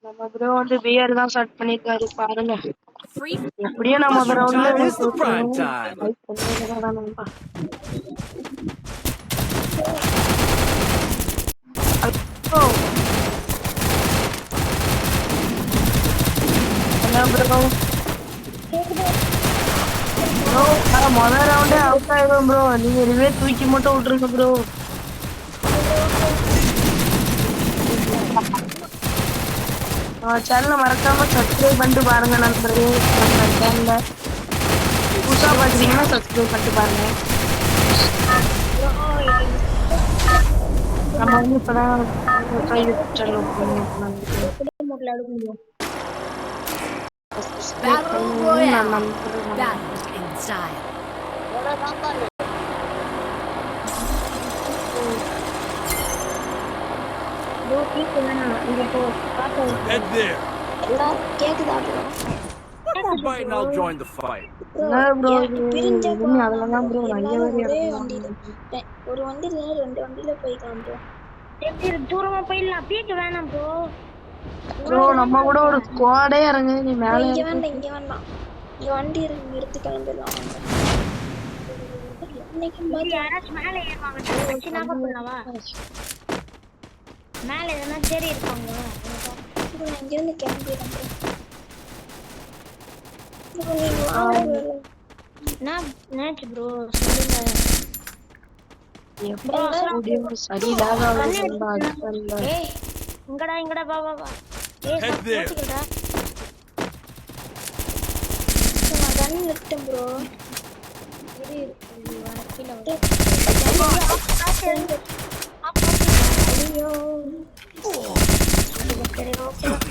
நம்ம ப்ரோ வந்து பியர் தான் ஸ்டார்ட் பண்ணிருக்காரு பாருங்க. எப்படியும் நான் முதல் ரவுண்ட்ல முதல் ரவுண்டே அவுட் ஆயிடும் ப்ரோ. நீங்க இதுவே தூக்கி மட்டும் விட்டுருங்க ப்ரோ. சேனலை மறக்காம சப்ஸ்கிரைப் பண்ணிட்டு பாருங்க நண்பர்களே. நம்ம சேனலை புதுசா பாக்குறீங்கன்னா சப்ஸ்கிரைப் பண்ணிட்டு பாருங்க. நம்ம வந்து இப்பதான் யூடியூப் சேனல் ஓபன் பண்ணோம். Head there. Everybody now join the fight. ஒரு வண்டில ரெண்டு வண்டில போய்க்கலாம் ப்ரோ. தூரமா போயிடலாம். பீக்க வேணாம் ப்ரோ. ப்ரோ நம்ம கூட ஒரு ஸ்குவாடே இறங்கு. நீ மேல இங்க வேண்டாம் இங்க வண்டி இறங்கி எடுத்து கிளம்பிடலாம். யாராச்சும் மேல ஏறுவாங்க. பண்ணவா மேல எதனா சரி இருப்பாங்க. இங்க இருந்து கிளம்பிடலாம் ப்ரோ. சொல்லுங்க இங்கடா வா வா வா. கன் விட்டேன் ப்ரோ.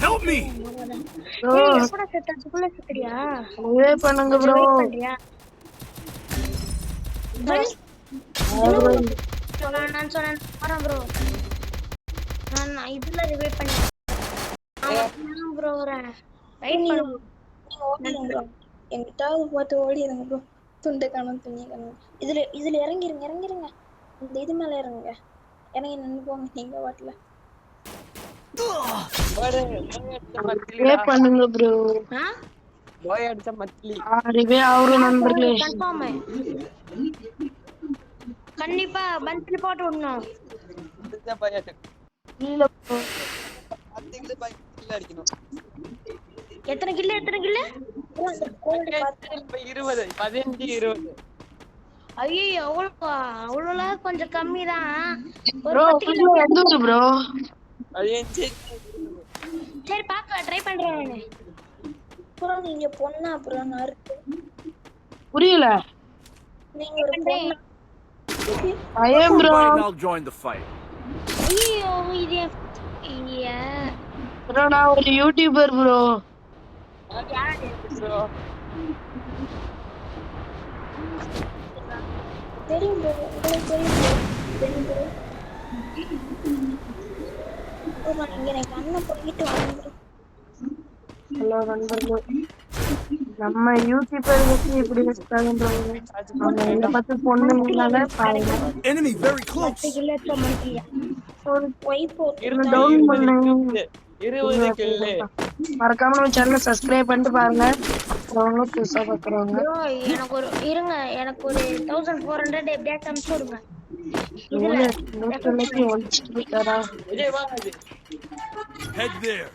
Help me. எப்படா செத்துக்குள்ள செத்துறியா? ஒரே பண்ணுங்க ப்ரோ. நான் சொன்னேன் வரேன் ப்ரோ. நான் இதுல ரிவைவ் பண்ணி ப்ரோ வரேன். வெயிட் பண்ணு. நீங்க எங்கிட்டாவது பார்த்து ஓடிடுங்க ப்ரோ. துண்டை காணும் துணியை காணும். இதுல இறங்கிருங்க. இந்த இது மேல இறங்குங்க. இறங்கி நின்று போங்க நீங்க வாட்டில. பண்ணுங்க ப்ரோ. போய் அடிச்ச மத்லி ரிவே ஆவற நண்பர்களே. கன்ஃபார்ம். கண்டிப்பா பந்தில போட்டு விடணும். இந்த பையன் இல்ல ப்ரோ. அந்த பையன் கில் அடிக்கணும். எத்தனை கில்? 20 15 20. ஐயோ அவ்வளோ கொஞ்சம் கம்மி தான். ப்ரோ எந்த ஊரு ப்ரோ? சரி பாக்கலாம் ட்ரை பண்றேன் நானு. ப்ரோ நீங்க பொண்ணா ப்ரோ? நான் இருக்கு. புரியல. நீங்க ஒரு பொண்ணா? I am bro. Now join the fight. ஐயோ இது ப்ரோ நான் ஒரு யூடியூபர் ப்ரோ. யாரு ப்ரோ? தெரியும் ப்ரோ. தெரியும் ப்ரோ. எனக்கு அண்ணன் போயிட்டு வரேன் ப்ரோ. ஹலோ நண்பர்களே. நம்ம யூடியூபர் பத்தி இப்படி இருக்காங்க ப்ரோ. நம்ம என்ன பத்தி பொண்ணுங்கனால பாருங்க. Enemy very close. ஒரு வைப் என்ன டவுன் பண்ணுங்க. 20 கில். மறக்காம நம்ம சேனலை சப்ஸ்கிரைப் பண்ணிட்டு பாருங்க. அவங்க புதுசா பாக்குறவங்க. ப்ரோ எனக்கு ஒரு 1400 எப்படியா அனுப்பிச்சு விடுங்க. Head there.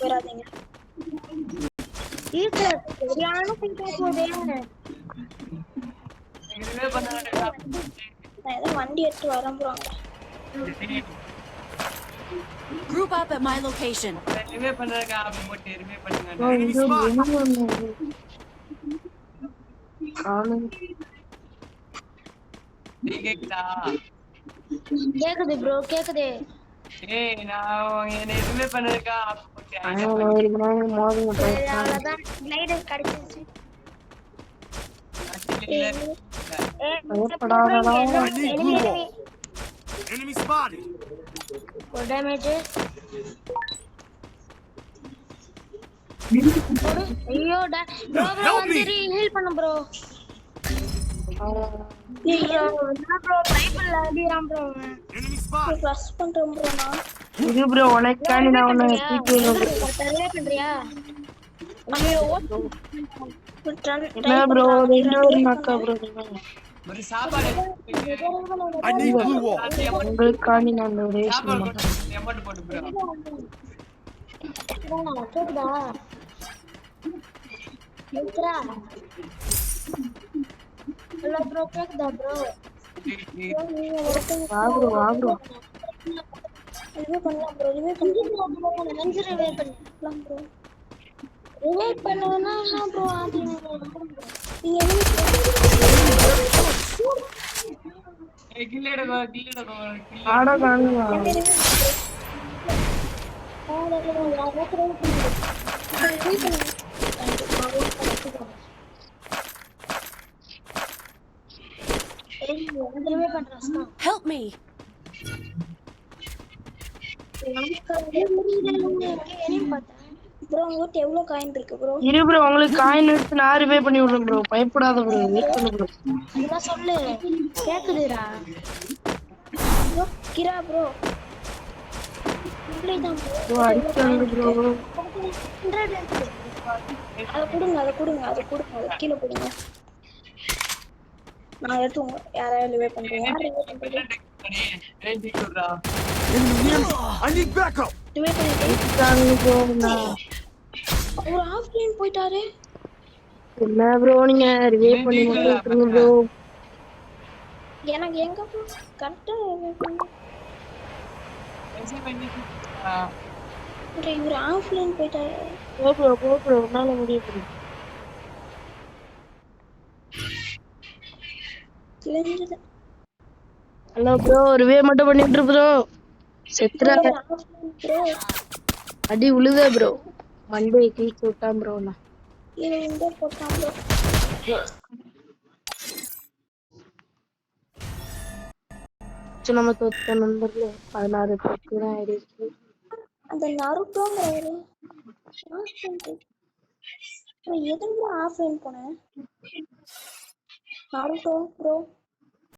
வராதீங்க. வண்டி எடுத்து வரேன் bro. Group up at my location. ரிவே பண்றதுக்கு ஆப் போட்டு ரிவே பண்ணுங்க. கேக்குது ப்ரோ கேக்குது. ஏய் நான் என்ன ரிவே பண்றதுக்கு ஆப் போட்டு அவ்வளவுதான் கிளைடர் கிடைச்சிருச்சு. Enemy spotted. ஒரு டேமேஜ். ஐயோ ப்ரோ வந்து ஹீல் பண்ணு ப்ரோ. ப்ரோ பைபிள்ல அடிறான் ப்ரோ Enemy spotted. ரஷ் பண்றேன் ப்ரோ நான். இரு ப்ரோ உனக்காண்டி நான் உன்னை தூக்கி சர்வே பண்றியா என்ன ப்ரோ ரெண்டு ஒரு நாக்கா ப்ரோ ஒரு சாப்பாடு I need blue wall. உங்களுக்காண்டி நான் ஒரே சாப்பாடு போட்டு எமௌண்ட் போட்டு ப்ரோ கேக்குதா கேக்குதா ஹலோ ப்ரோ கேக்குதா ப்ரோ வா ப்ரோ ரிவே பண்ணலாம் ப்ரோ ரிவே பண்ணலாம் லஞ்ச் ரிவே பண்ணலாம் ப்ரோ ரிவே பண்ணனும்னா என்ன ப்ரோ ஆதி நீங்க என்ன கில்லேட ஆட காணுங்க Help me. ப்ரோ உங்ககிட்ட எவ்வளவு காயின் இருக்கு ப்ரோ? இரு ப்ரோ உங்களுக்கு காயின் எடுத்து நான் ரிவே பண்ணி விடுறேன் ப்ரோ பயப்படாத ப்ரோ வெயிட் பண்ணு ப்ரோ என்ன சொல்லு கேக்குதுடா ப்ரோ கிரா ப்ரோ ப்ரோ அடிச்சாங்க ப்ரோ அதை கொடுங்க அதை கீழே கொடுங்க. நான் எடுத்து யாராவது ரிவே பண்றீங்க? Enemy near me. I need backup. ரிவே பண்ணிட்டு அடிச்சாங்க ப்ரோ நான் ஒரு ஹாஃப் லைன் போயிட்டாரு. என்ன ப்ரோ நீங்க ரிவே பண்ணி மட்டும் விட்டுருங்க ப்ரோ எனக்கு எங்க ப்ரோ கரெக்டா ரிவே பண்ணு. இவர் ஹாஃப் லைன் போயிட்டாரு. போ ப்ரோ உன்னால முடிய ப்ரோ தெரிஞ்சது ஹலோ ப்ரோ ரிவே மட்டும் பண்ணி விட்டுரு ப்ரோ செத்துறா ப்ரோ அடி உழுத ப்ரோ மண்டே கீழ் விட்டான் ப்ரோ நான் இது இந்த போட்டான் ப்ரோ. நம்ம தோத்த நண்பர்களே 16 பேருக்கு தான் ஆயிடுச்சு அந்த நருட்டோங்கிறவரு எதுக்கு ஆஃப் லைன் போனேன்? Naruto bro